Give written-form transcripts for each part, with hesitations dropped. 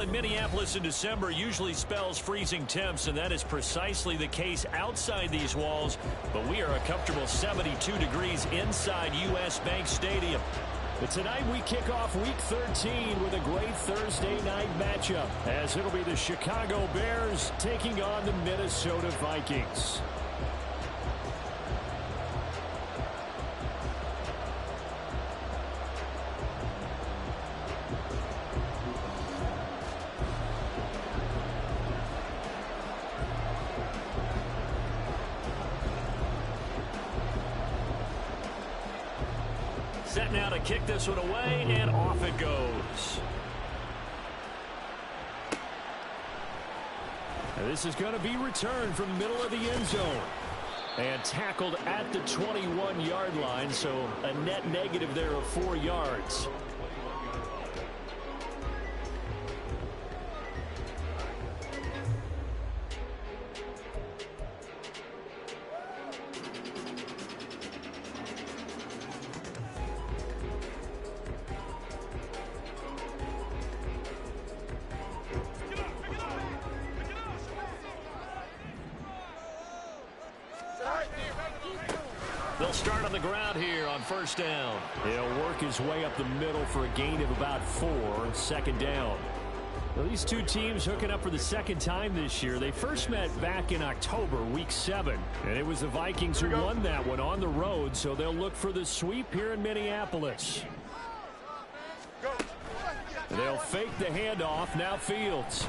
In Minneapolis in December usually spells freezing temps, and that is precisely the case outside these walls. But we are a comfortable 72 degrees inside U.S. Bank Stadium. But tonight we kick off Week 13 with a great Thursday night matchup, as it'll be the Chicago Bears taking on the Minnesota Vikings. Set now to kick this one away, and off it goes. And this is going to be returned from the middle of the end zone. And tackled at the 21-yard line, so a net negative there of 4 yards. They'll start on the ground here on first down. He'll work his way up the middle for a gain of about 4, second down. Well, these two teams hooking up for the second time this year. They first met back in October, Week 7. And it was the Vikings who won that one on the road, so they'll look for the sweep here in Minneapolis. They'll fake the handoff. Now Fields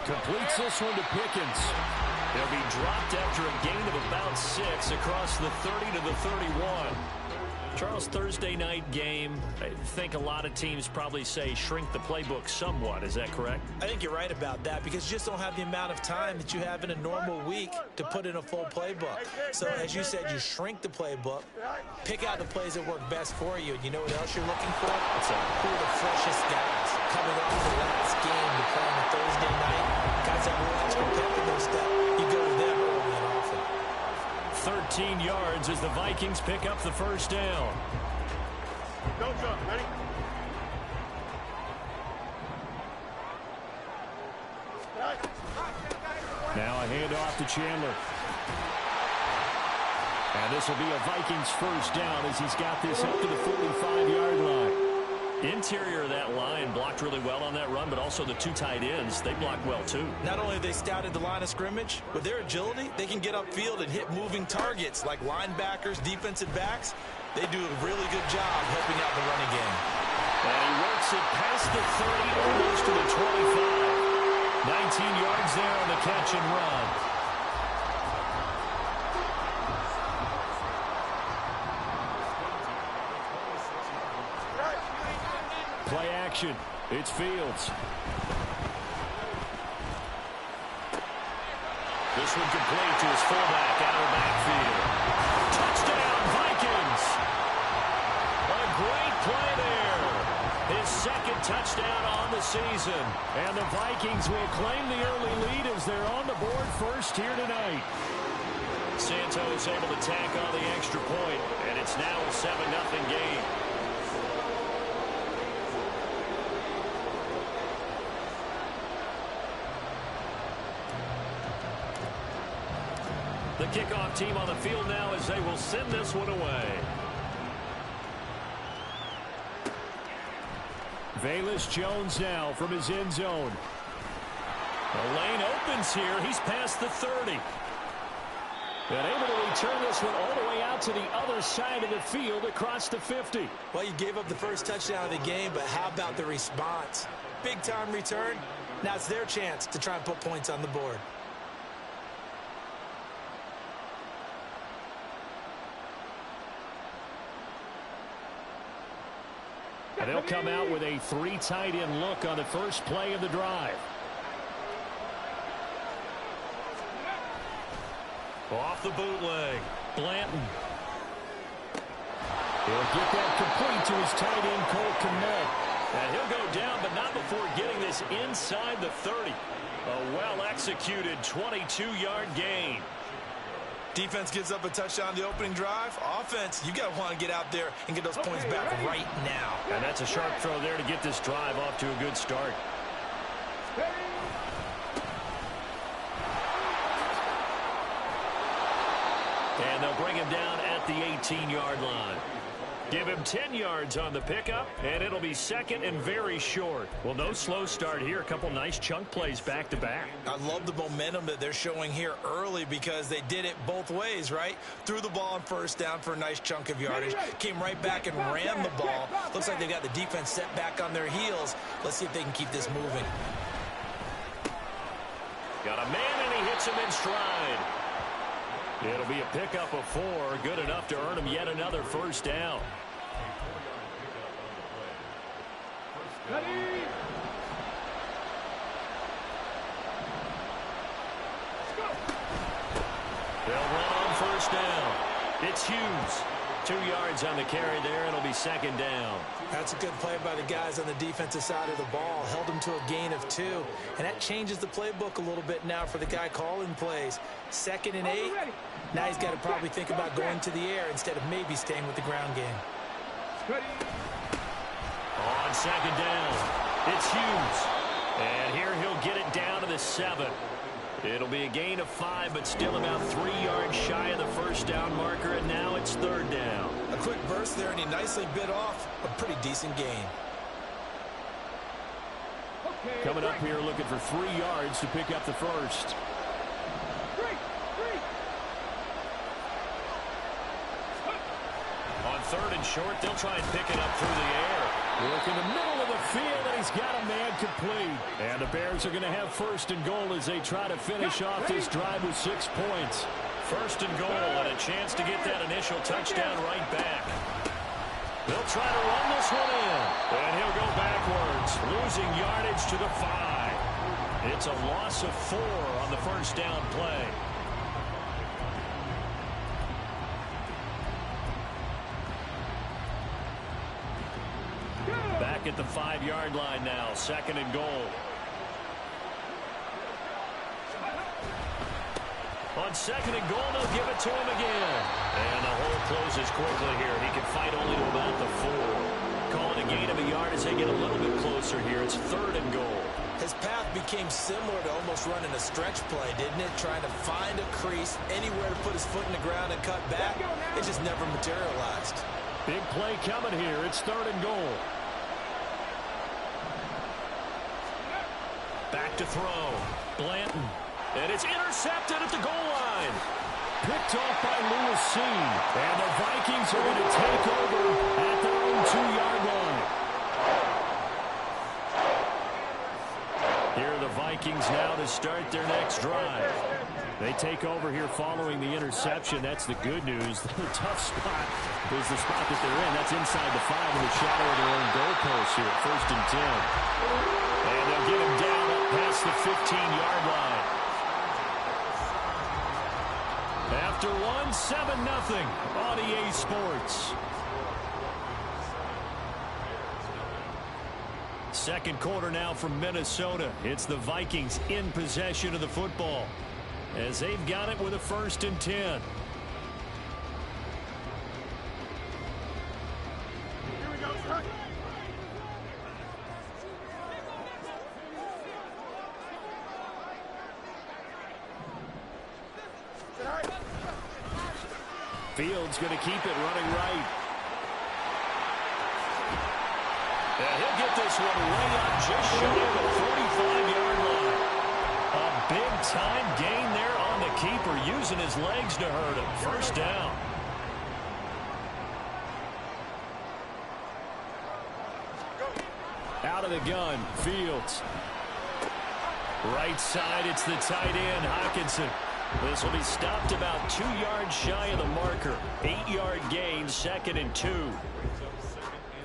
completes this one to Pickens. They'll be dropped after a gain of about 6 across the 30 to the 31. Charles, Thursday night game, I think a lot of teams probably say shrink the playbook somewhat. Is that correct? I think you're right about that because you just don't have the amount of time that you have in a normal week to put in a full playbook. So as you said, you shrink the playbook, pick out the plays that work best for you. You know what else you're looking for? Who are the freshest guys coming off the last game to play on a Thursday night? Guys that will extra pep in their step. You go to them early and often. 13 yards as the Vikings pick up the first down. Go, jump. Ready? Now a handoff to Chandler. And this will be a Vikings first down as he's got this up to the 45-yard line. Interior of that line blocked really well on that run, but also the two tight ends, they blocked well too. Not only have they scouted the line of scrimmage, with their agility, they can get upfield and hit moving targets like linebackers, defensive backs. They do a really good job helping out the running game. And he works it past the 30, almost to the 25. 19 yards there on the catch and run. Play action. It's Fields. This one complete to his fullback out of the backfield. Touchdown, Vikings! A great play there. His second touchdown on the season. And the Vikings will claim the early lead as they're on the board first here tonight. Santos able to tack on the extra point, and it's now a 7-0 game. The kickoff team on the field now as they will send this one away. Velus Jones now from his end zone. The lane opens here. He's past the 30. And able to return this one all the way out to the other side of the field across the 50. Well, you gave up the first touchdown of the game, but how about the response? Big-time return. Now it's their chance to try and put points on the board. And they'll come out with a 3 tight end look on the first play of the drive. Off the bootleg, Blanton. He'll get that complete to his tight end, Cole Kmet. And he'll go down, but not before getting this inside the 30. A well-executed 22-yard gain. Defense gives up a touchdown the opening drive. Offense, you got to want to get out there and get those points back right now. And that's a sharp throw there to get this drive off to a good start. And they'll bring him down at the 18-yard line. Give him 10 yards on the pickup, and it'll be second and very short. Well, no slow start here. A couple nice chunk plays back-to-back. I love the momentum that they're showing here early because they did it both ways, right? Threw the ball on first down for a nice chunk of yardage. Came right back and ran the ball. Looks like they got the defense set back on their heels. Let's see if they can keep this moving. Got a man, and he hits him in stride. It'll be a pickup of 4. Good enough to earn him yet another first down. They'll run on first down. It's Hughes. 2 yards on the carry there. It'll be second down. That's a good play by the guys on the defensive side of the ball. Held them to a gain of 2. And that changes the playbook a little bit now for the guy calling plays. 2nd and 8. Now he's got to probably think about going to the air instead of maybe staying with the ground game. On second down, it's Hughes. And here he'll get it down to the 7. It'll be a gain of 5, but still about 3 yards shy of the first down marker, and now it's third down. A quick burst there, and he nicely bit off a pretty decent gain. Coming up here looking for 3 yards to pick up the first. On third and short, they'll try and pick it up through the air. Work in the middle of the field, and he's got a man complete. And the Bears are going to have first and goal as they try to finish off this drive with 6 points. First and goal, and a chance to get that initial touchdown right back. They'll try to run this one in. And he'll go backwards, losing yardage to the 5. It's a loss of 4 on the first down play. Back at the 5-yard line now, second and goal. On second and goal, they'll give it to him again. And the hole closes quickly here. He can fight only to about the 4. Calling a gain of a yard as they get a little bit closer here. It's third and goal. His path became similar to almost running a stretch play, didn't it? Trying to find a crease, anywhere to put his foot in the ground and cut back. It just never materialized. Big play coming here. It's third and goal. Back to throw. Blanton. And it's intercepted at the goal line. Picked off by Lewis Seen. And the Vikings are going to take over at their own 2-yard line. Here are the Vikings now to start their next drive. They take over here following the interception. That's the good news. The tough spot is the spot that they're in. That's inside the 5 in the shadow of their own goalpost here. First and 10. And they'll get him down up past the 15-yard line. After 1, 7-0 on EA Sports. Second quarter now from Minnesota. It's the Vikings in possession of the football as they've got it with a first and 10. Here we go, start. Fields going to keep it running right. And he'll get this one way up just shy of the 45-yard line. A big-time gain there on the keeper, using his legs to hurt him. First down. Out of the gun, Fields. Right side, it's the tight end, Hockenson. This will be stopped about 2 yards shy of the marker. 8-yard gain, second and 2.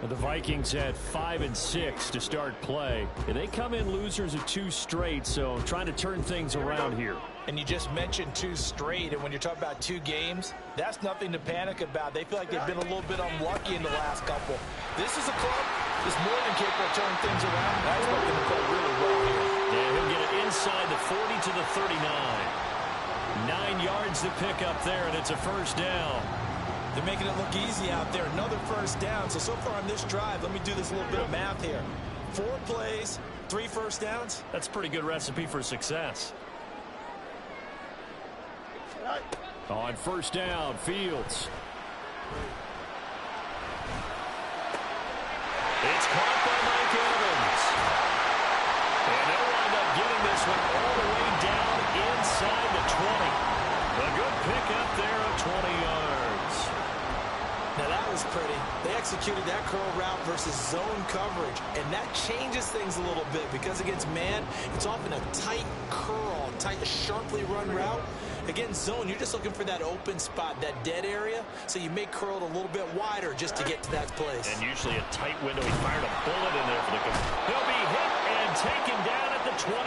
The Vikings had 5 and 6 to start play. And they come in losers of 2 straight, so trying to turn things around here. And you just mentioned 2 straight, and when you're talking about 2 games, that's nothing to panic about. They feel like they've been a little bit unlucky in the last couple. This is a club that's more than capable of turning things around. I expect them to play really well here. Yeah, he'll get it inside the 40 to the 39. 9 yards to pick up there, and it's a first down. They're making it look easy out there. Another first down. So far on this drive, let me do this little bit of math here. 4 plays, 3 first downs. That's a pretty good recipe for success. On first down, Fields. It's caught by Mike Evans. And they'll wind up getting this one all the way down inside the 20. A good pickup there of 20 yards. Now that was pretty. They executed that curl route versus zone coverage, and that changes things a little bit because against man, it's often a tight curl, tight, sharply run route. Against zone, you're just looking for that open spot, that dead area, so you may curl it a little bit wider just to get to that place. And usually a tight window. He fired a bullet in there for the goal. He'll be hit and taken down at the 21.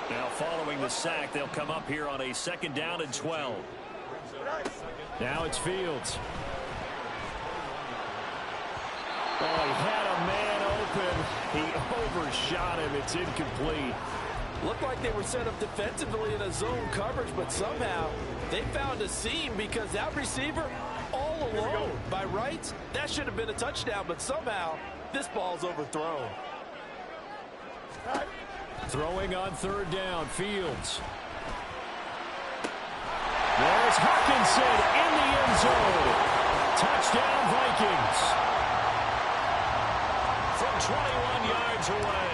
Now following the sack, they'll come up here on a 2nd down and 12. Now it's Fields. Oh, he had a man open. He overshot him. It's incomplete. Looked like they were set up defensively in a zone coverage, but somehow they found a seam because that receiver all alone. By rights, that should have been a touchdown, but somehow this ball's overthrown. Throwing on 3rd down, Fields. There's Hawkinson in the end zone. Touchdown, Vikings. From 21 yards away.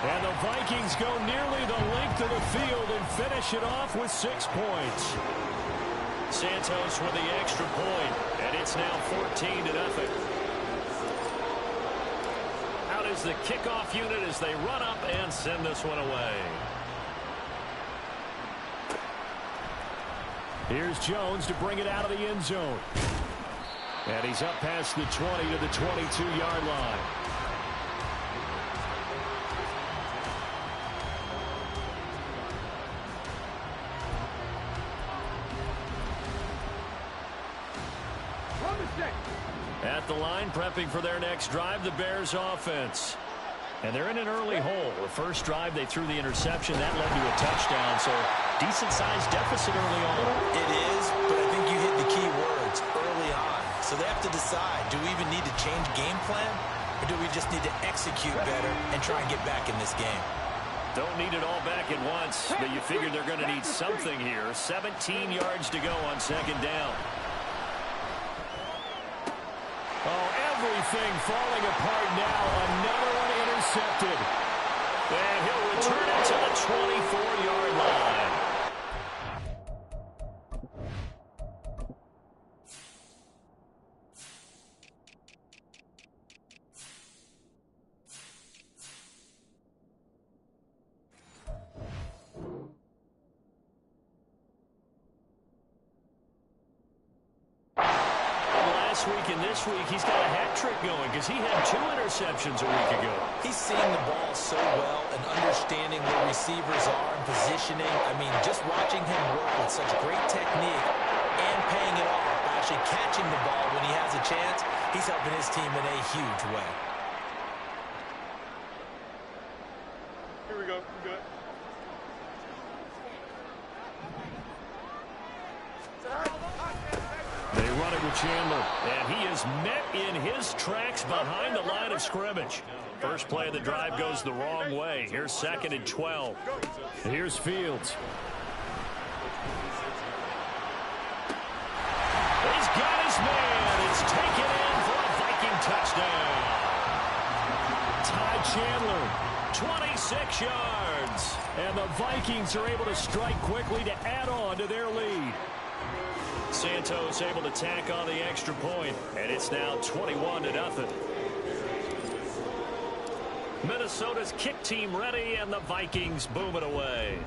And the Vikings go nearly the length of the field and finish it off with 6 points. Santos with the extra point, and it's now 14-0. Out is the kickoff unit as they run up and send this one away. Here's Jones to bring it out of the end zone. And he's up past the 20 to the 22-yard line. At the line, prepping for their next drive, the Bears offense. And they're in an early hole. The first drive, they threw the interception. That led to a touchdown, so decent-sized deficit early on. It is, but I think you hit the key words, early on. So they have to decide, do we even need to change game plan, or do we just need to execute better and try and get back in this game? Don't need it all back at once, but you figure they're going to need something here. 17 yards to go on 2nd down. Oh, everything falling apart now. Another one intercepted. And he'll return it to the 24-yard line. Week and this week, he's got a hat trick going because he had 2 interceptions a week ago. He's seeing the ball so well and understanding where receivers are and positioning. I mean, just watching him work with such great technique and paying it off by actually catching the ball when he has a chance, he's helping his team in a huge way. Here we go. We're good. They run it with Chandler. And he is met in his tracks behind the line of scrimmage. First play of the drive goes the wrong way. Here's 2nd and 12. Here's Fields. He's got his man. It's taken in for a Viking touchdown. Ty Chandler, 26 yards. And the Vikings are able to strike quickly to add on to their lead. Santos able to tack on the extra point, and it's now 21-0. Minnesota's kick team ready, and the Vikings boom it away.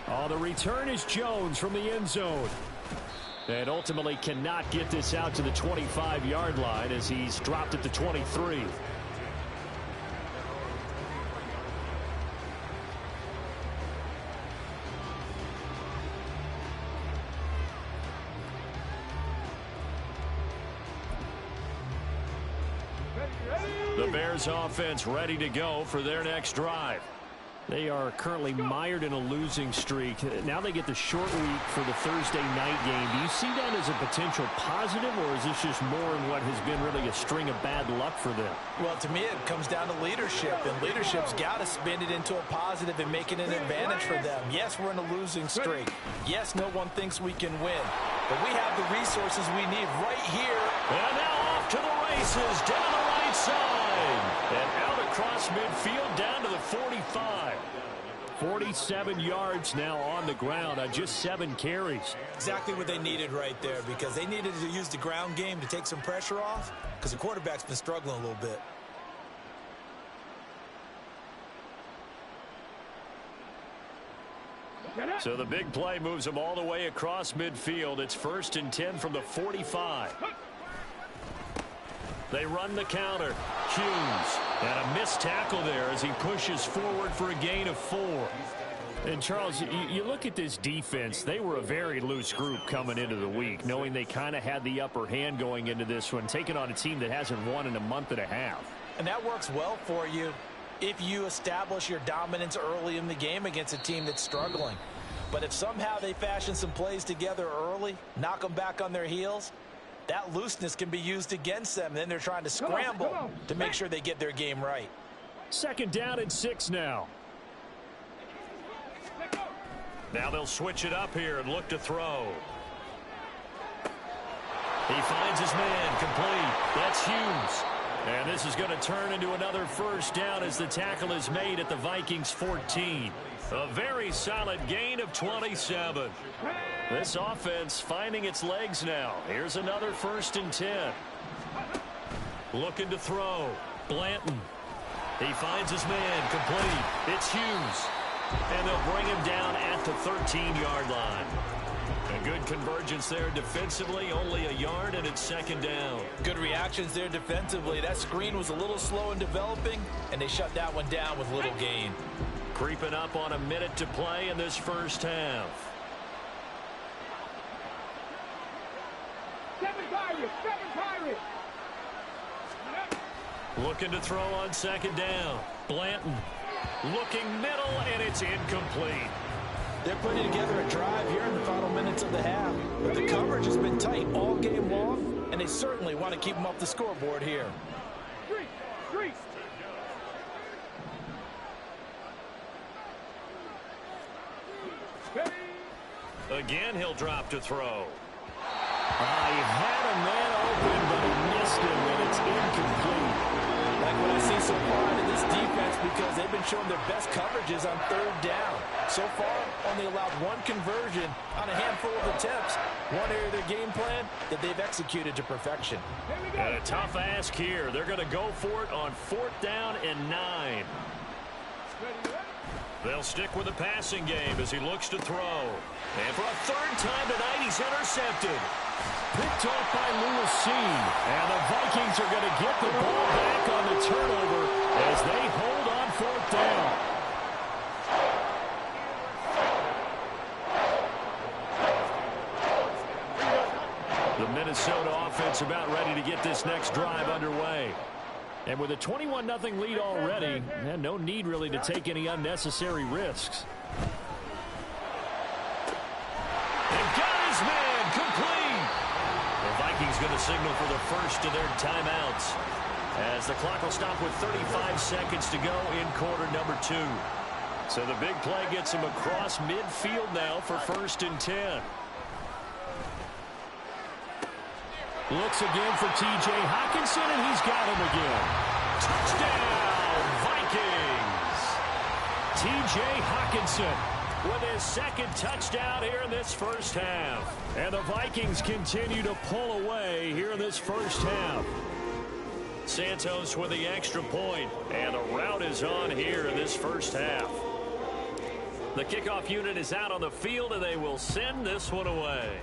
Oh, the return is Jones from the end zone. And ultimately cannot get this out to the 25-yard line as he's dropped at the 23. The Bears offense ready to go for their next drive. They are currently mired in a losing streak. Now they get the short week for the Thursday night game. Do you see that as a potential positive, or is this just more in what has been really a string of bad luck for them? Well, to me, it comes down to leadership, and leadership's got to spin it into a positive and make it an advantage for them. Yes, we're in a losing streak. Yes, no one thinks we can win, but we have the resources we need right here. And now off to the races, down the right side, and out across midfield down to the 45. 47 yards now on the ground on just 7 carries. Exactly what they needed right there, because they needed to use the ground game to take some pressure off, because the quarterback's been struggling a little bit. So the big play moves them all the way across midfield. It's 1st and 10 from the 45. They run the counter. Hughes, and a missed tackle there as he pushes forward for a gain of 4. And, Charles, you look at this defense, they were a very loose group coming into the week, knowing they kind of had the upper hand going into this one, taking on a team that hasn't won in a month and a half. And that works well for you if you establish your dominance early in the game against a team that's struggling. But if somehow they fashion some plays together early, knock them back on their heels, that looseness can be used against them. Then they're trying to scramble to make sure they get their game right. 2nd down and 6 now. Now they'll switch it up here and look to throw. He finds his man complete. That's Hughes. And this is going to turn into another 1st down as the tackle is made at the Vikings 14. A very solid gain of 27. This offense finding its legs now. Here's another 1st and 10. Looking to throw. Blanton. He finds his man complete. It's Hughes. And they'll bring him down at the 13-yard line. A good convergence there defensively, only a yard, and it's 2nd down. Good reactions there defensively. That screen was a little slow in developing, and they shut that one down with little gain. Creeping up on a minute to play in this 1st half. Looking to throw on 2nd down. Blanton looking middle, and it's incomplete. They're putting together a drive here in the final minutes of the half. But the coverage has been tight all game long, and they certainly want to keep them off the scoreboard here. Again, he'll drop to throw. He had a man open, but he missed him, and it's incomplete. Like what I see so far in this defense, because they've been showing their best coverages on 3rd down. So far, only allowed 1 conversion on a handful of attempts. One area of their game plan that they've executed to perfection. And a tough ask here. They're going to go for it on 4th down and 9. They'll stick with the passing game as he looks to throw. And for a 3rd time tonight, he's intercepted. Picked off by Lewis Seen. And the Vikings are going to get the ball back on the turnover as they hold on 4th down. The Minnesota offense about ready to get this next drive underway. And with a 21-0 lead already, no need really to take any unnecessary risks. And got his man complete. The Vikings going to signal for the 1st of their timeouts as the clock will stop with 35 seconds to go in quarter number 2. So the big play gets him across midfield now for 1st and 10. Looks again for T.J. Hockenson, and he's got him again. Touchdown, Vikings! T.J. Hockenson with his 2nd touchdown here in this 1st half. And the Vikings continue to pull away here in this 1st half. Santos with the extra point, and the route is on here in this 1st half. The kickoff unit is out on the field, and they will send this one away.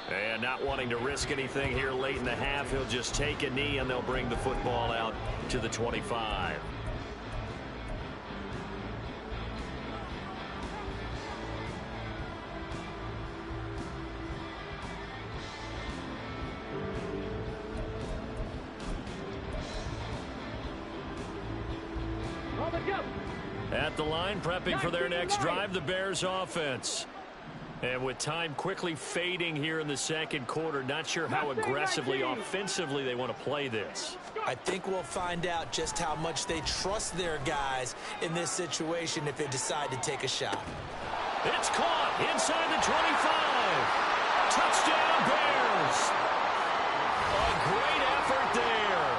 And not wanting to risk anything here late in the half, he'll just take a knee, and they'll bring the football out to the 25. At the line, prepping for their next drive, the Bears offense. And with time quickly fading here in the second quarter, not sure how aggressively, offensively they want to play this. I think we'll find out just how much they trust their guys in this situation if they decide to take a shot. It's caught inside the 25. Touchdown, Bears. A great effort there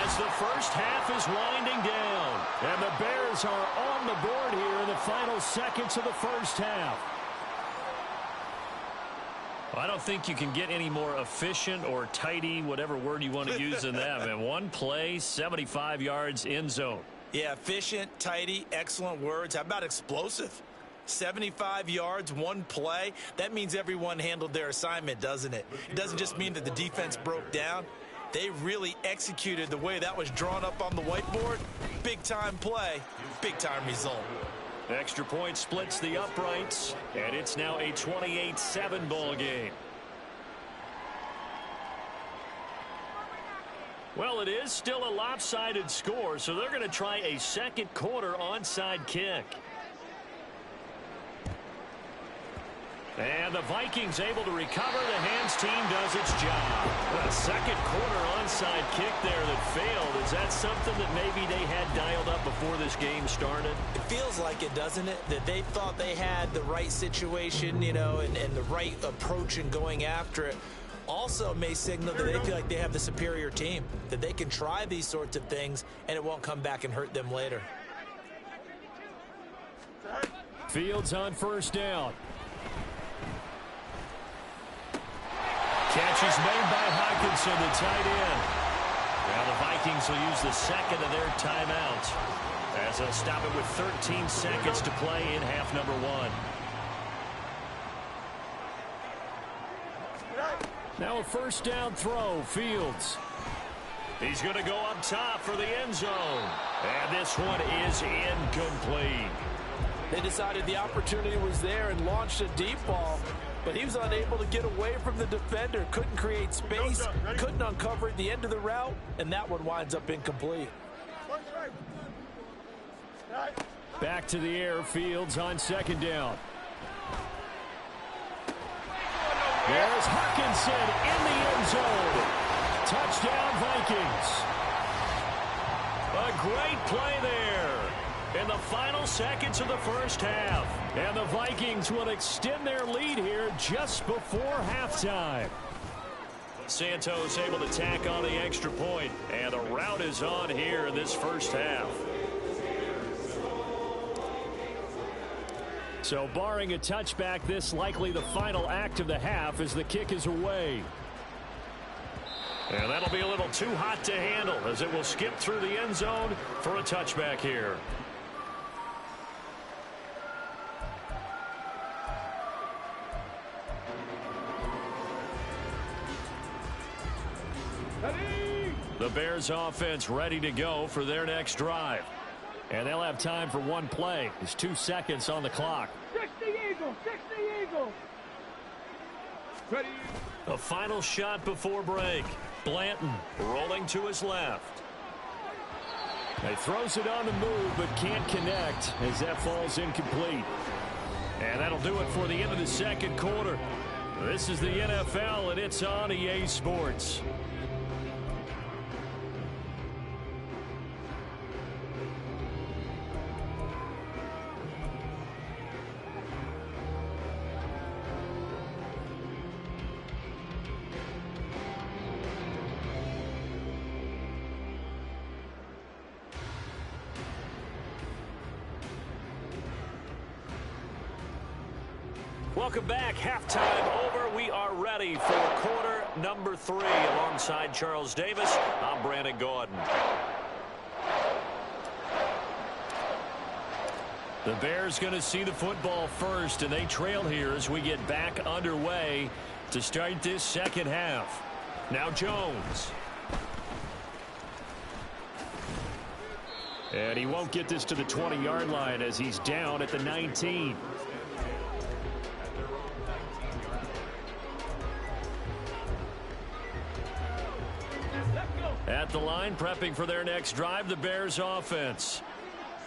as the first half is winding down. And the Bears are on the board here in the final seconds of the first half. I don't think you can get any more efficient or tidy, whatever word you want to use in that. And one play, 75 yards, end zone. Yeah, efficient, tidy, excellent words. How about explosive? 75 yards, one play. That means everyone handled their assignment, doesn't it? It doesn't just mean that the defense broke down. They really executed the way that was drawn up on the whiteboard. Big-time play, big-time result. Extra point splits the uprights, and it's now a 28-7 ball game. Well, it is still a lopsided score, so they're going to try a second quarter onside kick. And the Vikings able to recover. The hands team does its job. A second quarter onside kick there that failed. Is that something that maybe they had dialed up before this game started? It feels like it, doesn't it? That they thought they had the right situation, you know, and the right approach in going after it. Also may signal that they feel like they have the superior team, that they can try these sorts of things and it won't come back and hurt them later. Fields on first down. Catch is made by Hawkinson, the tight end. Now the Vikings will use the second of their timeouts as they'll stop it with 13 seconds to play in half number one. Now a first down throw, Fields. He's going to go up top for the end zone. And this one is incomplete. They decided the opportunity was there and launched a deep ball, but he was unable to get away from the defender, couldn't create space, couldn't uncover at the end of the route, and that one winds up incomplete. Back to the air, Fields on second down. There's Hawkinson in the end zone. Touchdown, Vikings. A great play there in the final seconds of the first half. And the Vikings will extend their lead here just before halftime. Santos able to tack on the extra point, and the route is on here in this first half. So barring a touchback, this likely the final act of the half as the kick is away. And that'll be a little too hot to handle as it will skip through the end zone for a touchback here. The Bears offense ready to go for their next drive. And they'll have time for one play. There's 2 seconds on the clock. 60 Eagles, 60 Eagles. Ready. A final shot before break. Blanton rolling to his left. He throws it on the move but can't connect as that falls incomplete. And that'll do it for the end of the second quarter. This is the NFL and it's on EA Sports. Welcome back. Halftime over. We are ready for quarter number 3. Alongside Charles Davis, I'm Brandon Gordon. The Bears going to see the football first, and they trail here as we get back underway to start this second half. Now Jones. And he won't get this to the 20-yard line as he's down at the 19. At the line, prepping for their next drive, the Bears offense.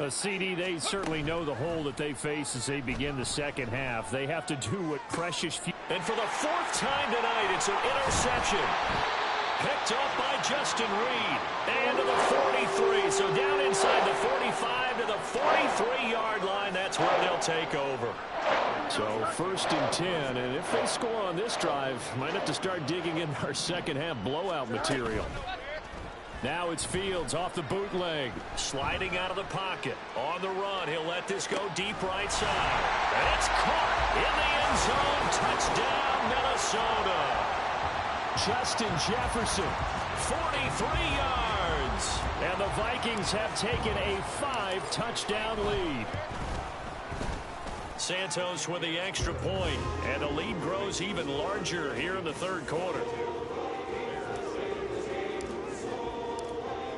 CD, they certainly know the hole that they face as they begin the second half. They have to do what precious few. And for the fourth time tonight, it's an interception. Picked up by Justin Reed. And to the 43. So down inside the 45 to the 43-yard line. That's where they'll take over. So 1st and 10. And if they score on this drive, might have to start digging in our second half blowout material. Now it's Fields off the bootleg. Sliding out of the pocket. On the run. He'll let this go deep right side. And it's caught in the end zone. Touchdown, Minnesota. Justin Jefferson. 43 yards. And the Vikings have taken a 5-touchdown lead. Santos with the extra point. And the lead grows even larger here in the third quarter.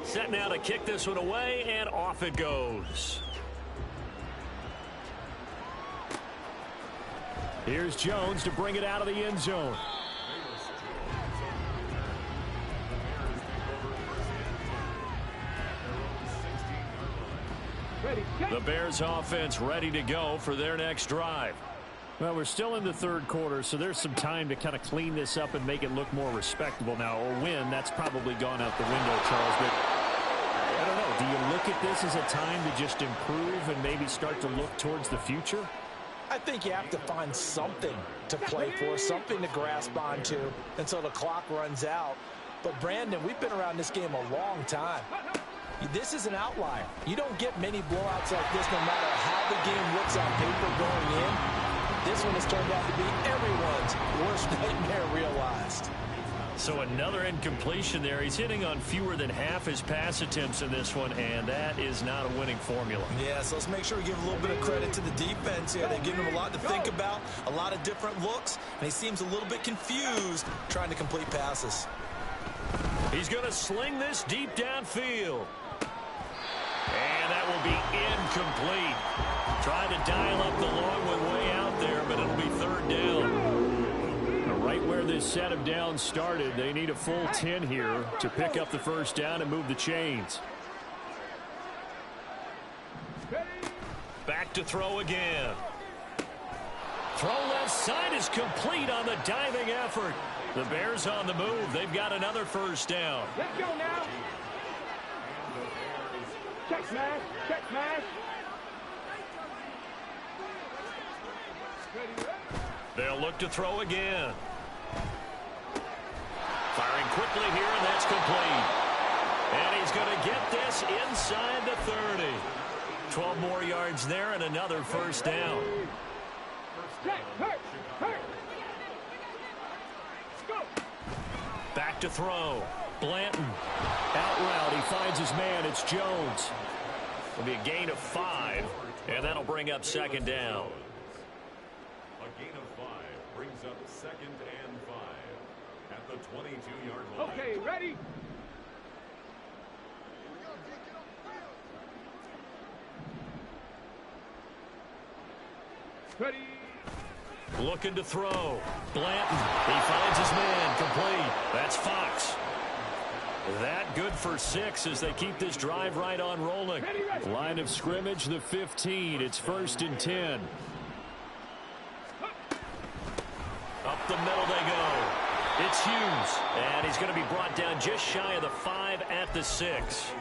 Set now to kick this one away, and off it goes. Here's Jones to bring it out of the end zone. The Bears offense ready to go for their next drive. Well, we're still in the third quarter, so there's some time to kind of clean this up and make it look more respectable now. Or win, that's probably gone out the window, Charles. But I don't know. Do you look at this as a time to just improve and maybe start to look towards the future? I think you have to find something to play for, something to grasp onto until the clock runs out. But, Brandon, we've been around this game a long time. This is an outlier. You don't get many blowouts like this no matter how the game looks on paper going in. This one has turned out to be everyone's worst nightmare realized. So another incompletion there. He's hitting on fewer than half his pass attempts in this one, and that is not a winning formula. Yeah, so let's make sure we give a little bit of credit to the defense here. They've given him a lot to think about, a lot of different looks, and he seems a little bit confused trying to complete passes. He's going to sling this deep downfield. And that will be incomplete. Trying to dial up the long one way out there, but it'll be third down. Right where this set of downs started, they need a full 10 here to pick up the first down and move the chains. Back to throw again. Throw left side is complete on the diving effort. The Bears on the move. They've got another first down. Let's go now. Check smash. Check smash. They'll look to throw again. Firing quickly here, and that's complete. And he's going to get this inside the 30. 12 more yards there and another first down. Back to throw. Blanton. Out route. He finds his man. It's Jones. It'll be a gain of 5, and that'll bring up second down. A gain of 5 brings up 2nd and 5 at the 22-yard line. Okay, ready? Ready? Looking to throw. Blanton. He finds his man. Complete. That's Fox. That good for 6 as they keep this drive right on rolling. Line of scrimmage, the 15. It's 1st and 10. Up the middle they go. It's Hughes. And he's going to be brought down just shy of the 5 at the 6.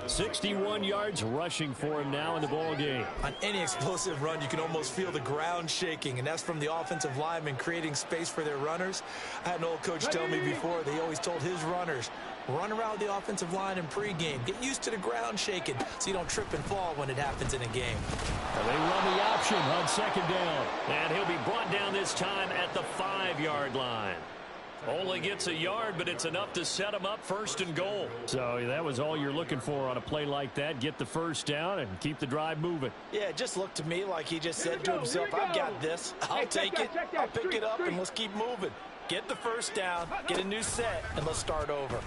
61 yards rushing for him now in the ball game. On any explosive run, you can almost feel the ground shaking, and that's from the offensive linemen creating space for their runners. I had an old coach tell me before, they always told his runners, run around the offensive line in pregame. Get used to the ground shaking so you don't trip and fall when it happens in a game. And they run the option on 2nd down. And he'll be brought down this time at the 5-yard line. Only gets a yard, but it's enough to set him up 1st and goal. So that was all you're looking for on a play like that. Get the first down and keep the drive moving. Yeah, it just looked to me like he just said to himself, I've got this. I'll take it. I'll pick it up, and let's keep moving. Get the first down, get a new set, and let's start over.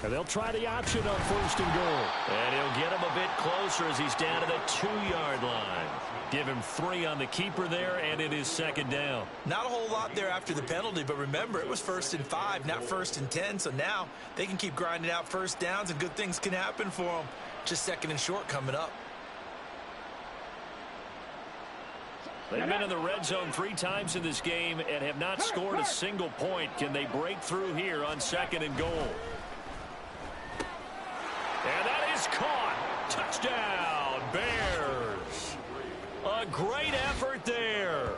And they'll try the option on 1st and goal. And he'll get him a bit closer as he's down to the 2-yard line. Give him 3 on the keeper there, and it is 2nd down. Not a whole lot there after the penalty, but remember, it was 1st and 5, not 1st and 10. So now they can keep grinding out first downs, and good things can happen for them. Just 2nd and short coming up. They've been in the red zone 3 times in this game and have not scored a single point. Can they break through here on 2nd and goal? And that is caught. Touchdown, Bears. A great effort there.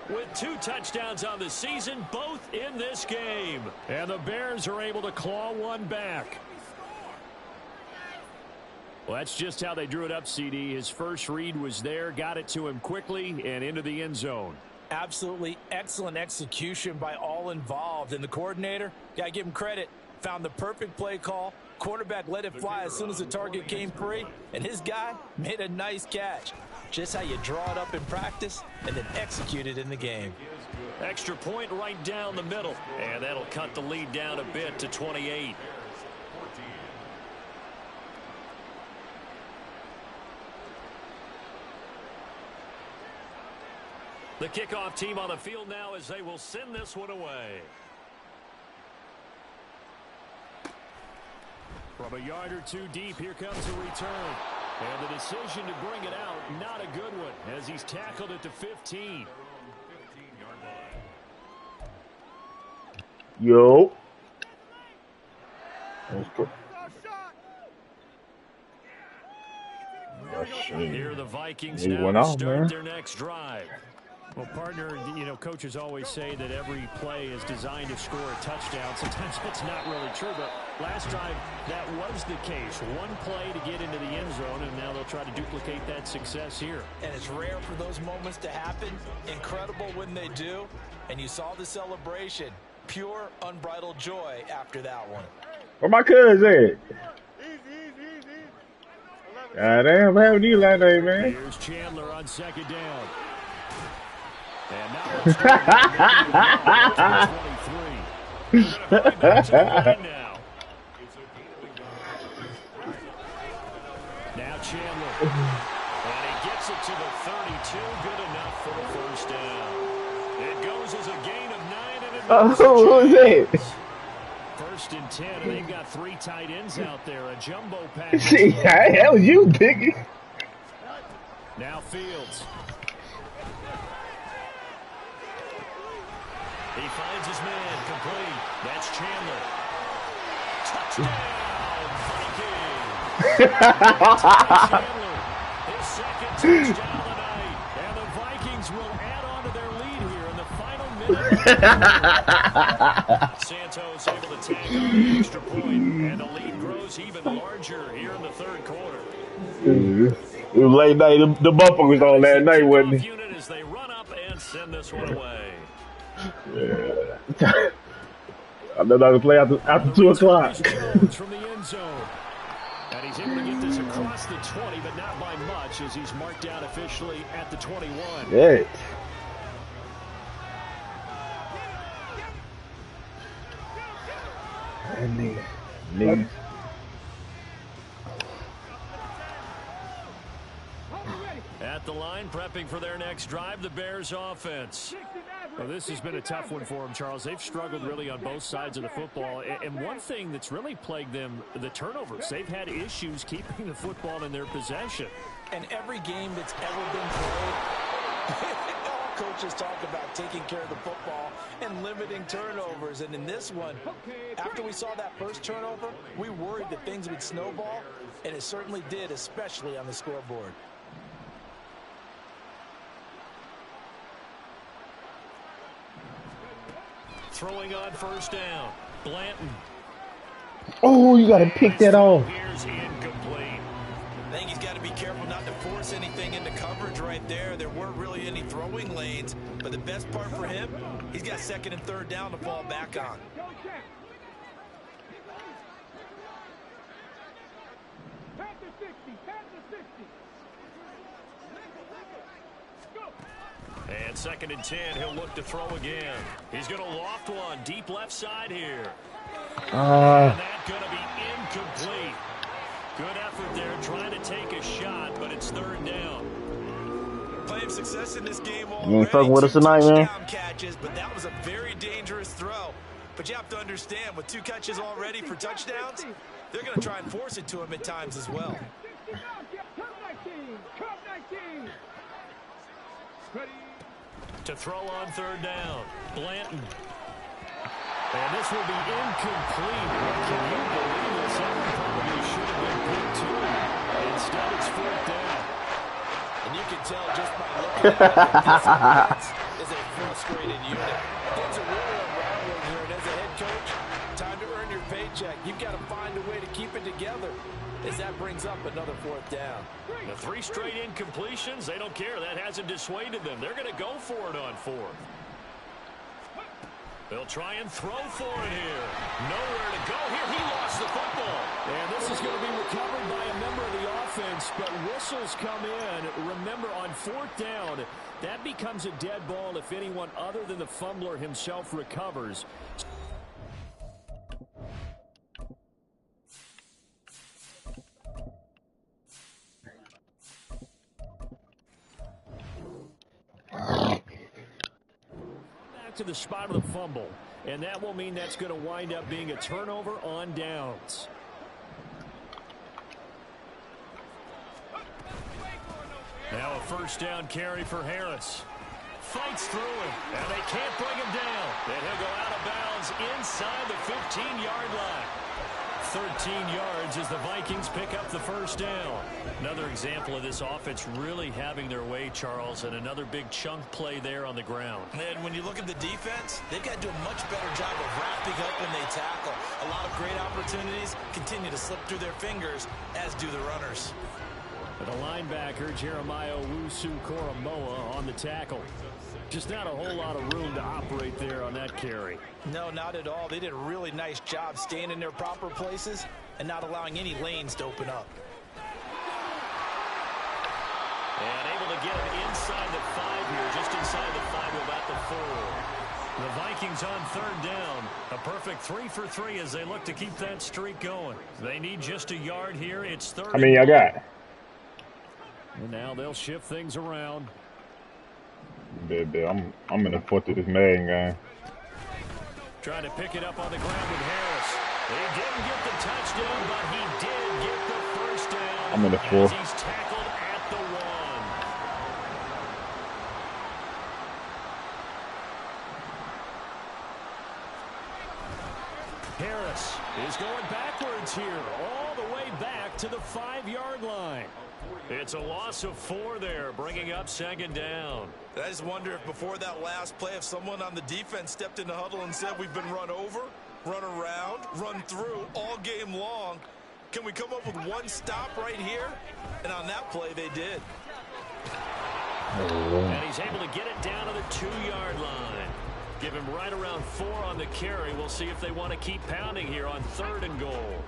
With 2 touchdowns on the season, both in this game. And the Bears are able to claw one back. Well, that's just how they drew it up, CD. His first read was there, got it to him quickly, and into the end zone. Absolutely excellent execution by all involved. And the coordinator, got to give him credit, found the perfect play call. Quarterback let it fly as soon as the target came free, and his guy made a nice catch. Just how you draw it up in practice and then execute it in the game. Extra point right down the middle, and that'll cut the lead down a bit to 28. The kickoff team on the field now as they will send this one away. From a yard or 2 deep, here comes the return. And the decision to bring it out, not a good one, as he's tackled at the 15. Yo. That's good. Here the Vikings He now went to off, start man. their next drive. Well, partner, you know, coaches always say that every play is designed to score a touchdown. Sometimes that's not really true, but last drive that was the case. One play to get into the end zone, and now they'll try to duplicate that success here. And it's rare for those moments to happen. Incredible when they do. And you saw the celebration. Pure, unbridled joy after that one. Where my cuz at? God damn, what happened to you last night, man? Here's Chandler on 2nd down. And now Chandler. And he gets it to the 32. Good enough for the first down. It goes as a gain of 9 and it Oh, who was that? 1st and 10, and they've got 3 tight ends out there. A jumbo package. See, that was you, Biggie. Now Fields. He finds his man complete. That's Chandler. Touchdown, Vikings. His 2nd touchdown of the night. And the Vikings will add on to their lead here in the final minute. Santos able to tag on the extra point, and the lead grows even larger here in the 3rd quarter. It was late night. The bumper was on that night, wasn't it? Unit as they run up and send this one away. Yeah. I know I can play after 2 o'clock. From the end zone. And he's able to get this across the 20, but not by much, as he's marked down officially at the 21. Yeah. That nigga. At the line, prepping for their next drive, the Bears offense. Well, this has been a tough one for them, Charles. They've struggled really on both sides of the football. And one thing that's really plagued them, the turnovers. They've had issues keeping the football in their possession. And every game that's ever been played, all coaches talk about taking care of the football and limiting turnovers. And in this one, after we saw that first turnover, we worried that things would snowball, and it certainly did, especially on the scoreboard. Throwing on 1st down. Blanton. Oh, you got to pick that off. Here's incomplete. I think he's got to be careful not to force anything into coverage right there. There weren't really any throwing lanes, but the best part for him, he's got 2nd and 3rd down to fall back on. And 2nd and 10, he'll look to throw again. He's going to loft one deep left side here. And that's going to be incomplete. Good effort there, trying to take a shot, but it's 3rd down. Playing success in this game already. You ain't fucking with us tonight, man. Catches, but that was a very dangerous throw. But you have to understand, with 2 catches already for touchdowns, they're going to try and force it to him at times as well. To throw on third down, Blanton. And this will be incomplete. Can you believe this? That probably should have been picked too. Instead, it's fourth down. And you can tell just by looking at it, this offense is a frustrated unit. Things are really unraveling here, and as a head coach, time to earn your paycheck. You've got to find a way to keep it together as that brings up another fourth down. The 3 straight incompletions, they don't care. That hasn't dissuaded them. They're going to go for it on fourth. They'll try and throw for it here. Nowhere to go here. He lost the football. And this is going to be recovered by a member of the offense, but whistles come in. Remember, on fourth down, that becomes a dead ball if anyone other than the fumbler himself recovers. To the spot of the fumble, and that will mean that's going to wind up being a turnover on downs. Now a first down carry for Harris. Fights through him, and they can't bring him down. And he'll go out of bounds inside the 15-yard line. 13 yards as the Vikings pick up the first down. Another example of this offense really having their way, Charles, and another big chunk play there on the ground. And when you look at the defense, they've got to do a much better job of wrapping up when they tackle. A lot of great opportunities continue to slip through their fingers, as do the runners. The linebacker, Jeremiah Owusu-Koramoah, on the tackle. Just not a whole lot of room to operate there on that carry. No, not at all. They did a really nice job staying in their proper places and not allowing any lanes to open up. And able to get him inside the 5 here, just inside the 5 to about the 4. The Vikings on third down. A perfect 3 for 3 as they look to keep that streak going. They need just a yard here. It's third. I mean, I got. And now they'll shift things around. I'm in the foot of this Madden game. Trying to pick it up on the ground with Harris. He didn't get the touchdown, but he did get the first down. I'm in the fourth. He's tackled at the 1. Harris is going backwards here, all the way back to the 5-yard line. It's a loss of 4 there, bringing up second down. I just wonder if before that last play, if someone on the defense stepped in the huddle and said, we've been run over, run around, run through all game long. Can we come up with one stop right here? And on that play, they did. And he's able to get it down to the 2-yard line. Give him right around 4 on the carry. We'll see if they want to keep pounding here on 3rd and goal.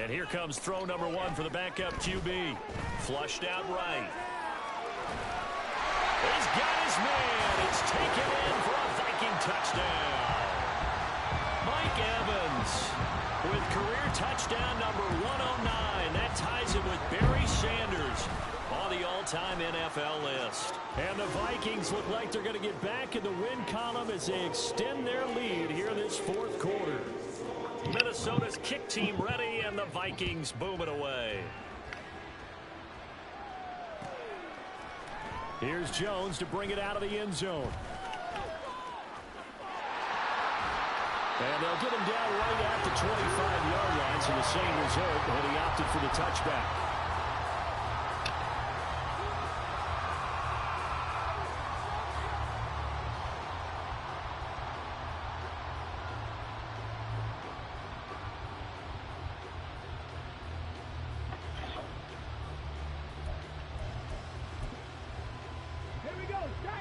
And here comes throw number 1 for the backup QB. Flushed out right. He's got his man. It's taken in for a Viking touchdown. Mike Evans with career touchdown number 109. That ties him with Barry Sanders on the all-time NFL list. And the Vikings look like they're going to get back in the win column as they extend their lead here in this 4th quarter. Minnesota's kick team ready, and the Vikings boom it away. Here's Jones to bring it out of the end zone. And they'll get him down right at the 25-yard line, so the same result, but he opted for the touchback.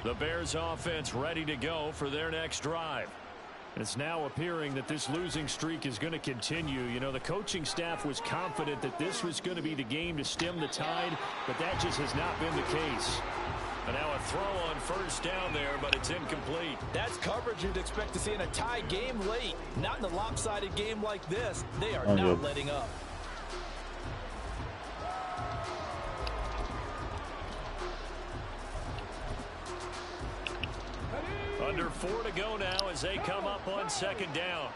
The Bears offense ready to go for their next drive. It's now appearing that this losing streak is going to continue. You know, the coaching staff was confident that this was going to be the game to stem the tide, but that just has not been the case. And now a throw on first down there, but it's incomplete. That's coverage you'd expect to see in a tie game late. Not in a lopsided game like this. They are not letting up. Under 4 to go now as they come up on second down.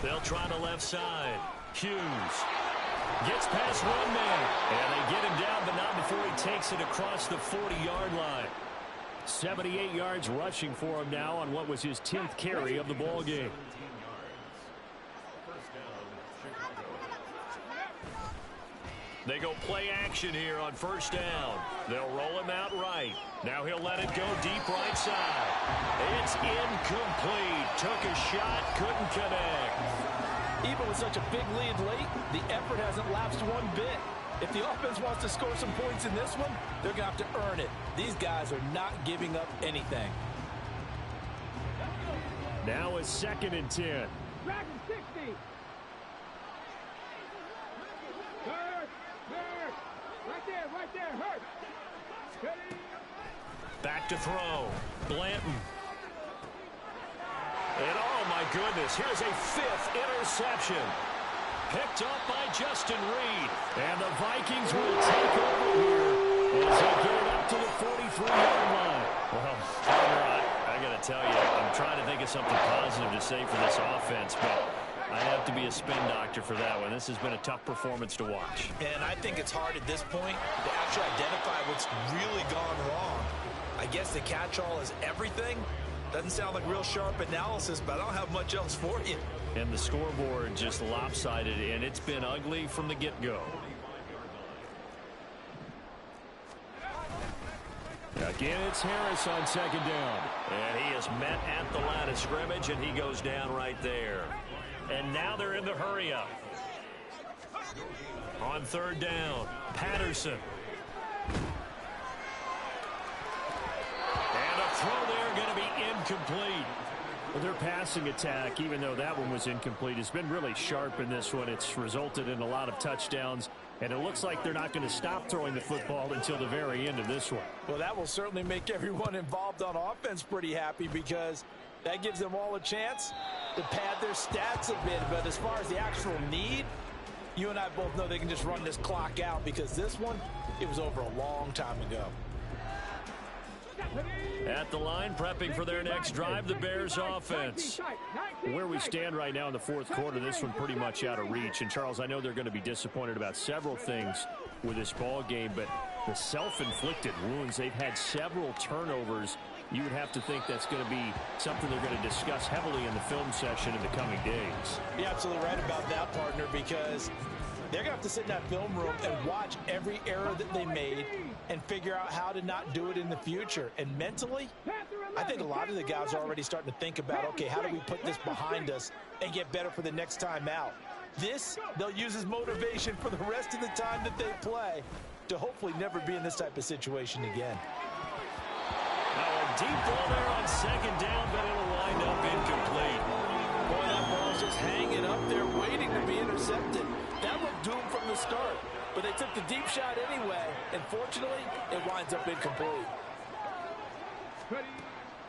They'll try the left side. Hughes Gets past one man. And they get him down, but not before he takes it across the 40-yard line. 78 yards rushing for him now on what was his 10th carry of the ball game. They go play action here on first down. They'll roll him out right. Now he'll let it go deep right side. It's incomplete. Took a shot, couldn't connect. Even with such a big lead late, the effort hasn't lapsed one bit. If the offense wants to score some points in this one, they're going to have to earn it. These guys are not giving up anything. Now a 2nd and 10. Dragon 60. Hurt. Right there, hurt. Ready. Back to throw. Blanton. And oh my goodness, here's a 5th interception. Picked up by Justin Reed. And the Vikings will take over here as they get it up to the 43-yard line. Well, I got to tell you, I'm trying to think of something positive to say for this offense, but I'd have to be a spin doctor for that one. This has been a tough performance to watch. And I think it's hard at this point to actually identify what's really gone wrong. I guess the catch-all is everything. Doesn't sound like real sharp analysis, but I don't have much else for you. And the scoreboard just lopsided, and it's been ugly from the get-go. Again, it's Harris on 2nd down. And he is met at the line of scrimmage, and he goes down right there. And now they're in the hurry-up. On 3rd down, Patterson. And a throw there going to be incomplete. Well, their passing attack, even though that one was incomplete, has been really sharp in this one. It's resulted in a lot of touchdowns, and it looks like they're not going to stop throwing the football until the very end of this one. Well, that will certainly make everyone involved on offense pretty happy because that gives them all a chance to pad their stats a bit. But as far as the actual need, you and I both know they can just run this clock out because this one, it was over a long time ago. At the line, prepping for their next drive, the Bears offense. Where we stand right now in the 4th quarter, this one pretty much out of reach. And, Charles, I know they're going to be disappointed about several things with this ball game, but the self-inflicted wounds, they've had several turnovers. You would have to think that's going to be something they're going to discuss heavily in the film session in the coming days. You're absolutely right about that, partner, because they're going to have to sit in that film room and watch every error that they made and figure out how to not do it in the future. And mentally, I think a lot of the guys are already starting to think about, okay, how do we put this behind us and get better for the next time out? This, they'll use as motivation for the rest of the time that they play to hopefully never be in this type of situation again. Now a deep ball there on 2nd down, but it'll wind up incomplete. Boy, that ball's just hanging up there waiting to be intercepted. That looked doomed from the start, but they took the deep shot anyway, and fortunately, it winds up incomplete.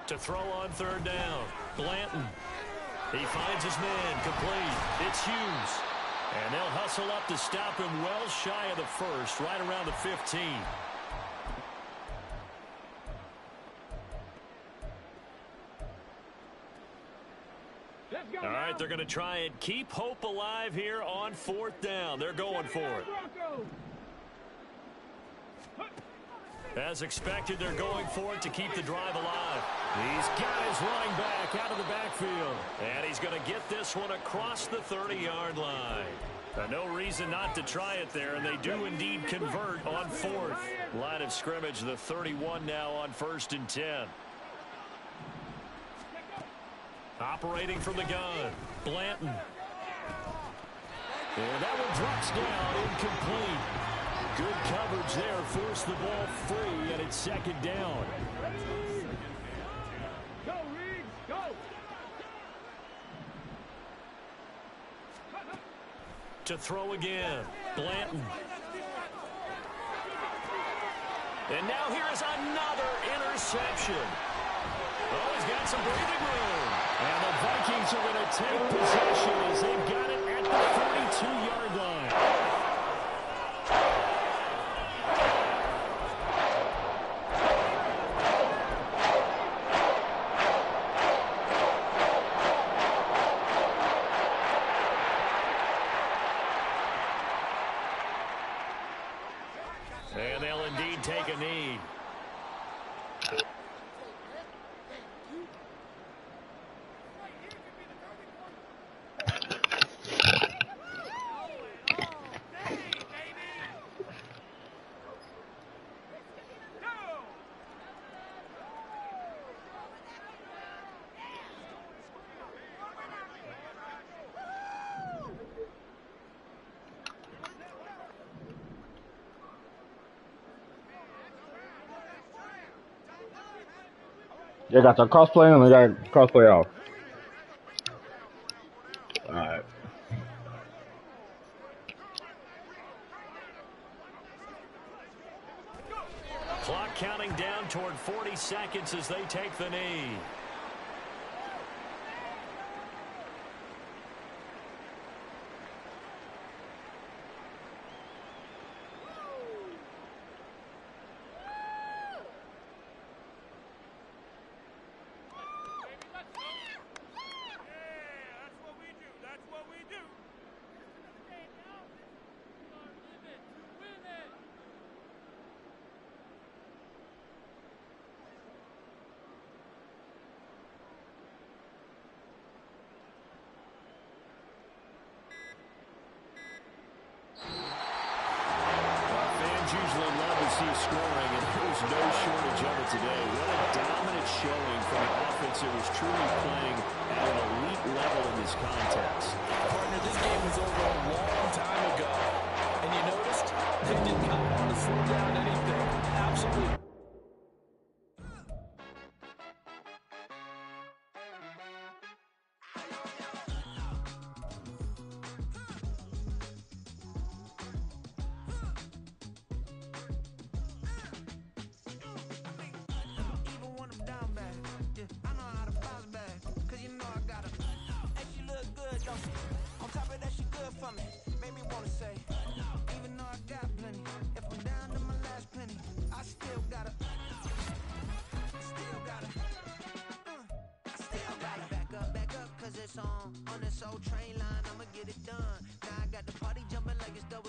To throw on 3rd down, Blanton. He finds his man, complete. It's Hughes. And they'll hustle up to stop him well shy of the 1st, right around the 15. All right, they're going to try and keep hope alive here on 4th down. They're going for it. As expected, they're going for it to keep the drive alive. He's got his running back out of the backfield. And he's going to get this one across the 30-yard line. No reason not to try it there, and they do indeed convert on 4th. Line of scrimmage, the 31 now on 1st and 10. Operating from the gun, Blanton. And that one drops down, incomplete. Good coverage there, forced the ball free, and it's 2nd down. Go, Reed, go! To throw again, Blanton. And now here is another interception. Oh, he's got some breathing room. And the Vikings are going to take possession as they've got it at the 42-yard line. They got the crossplay and they got crossplay off. Alright. Clock counting down toward 40 seconds as they take the knee. Usually love to see scoring, and there's no shortage of it today. What a dominant showing from an offense that was truly playing at an elite level in this contest. Partner, this game was over a long time ago, and you noticed they did not want to slow down anything. Absolutely. On top of that, she good for me. Made me wanna say, even though I got plenty, if I'm down to my last penny, I still gotta back up, cause it's on this old train line, I'ma get it done. Now I got the party jumping like it's double.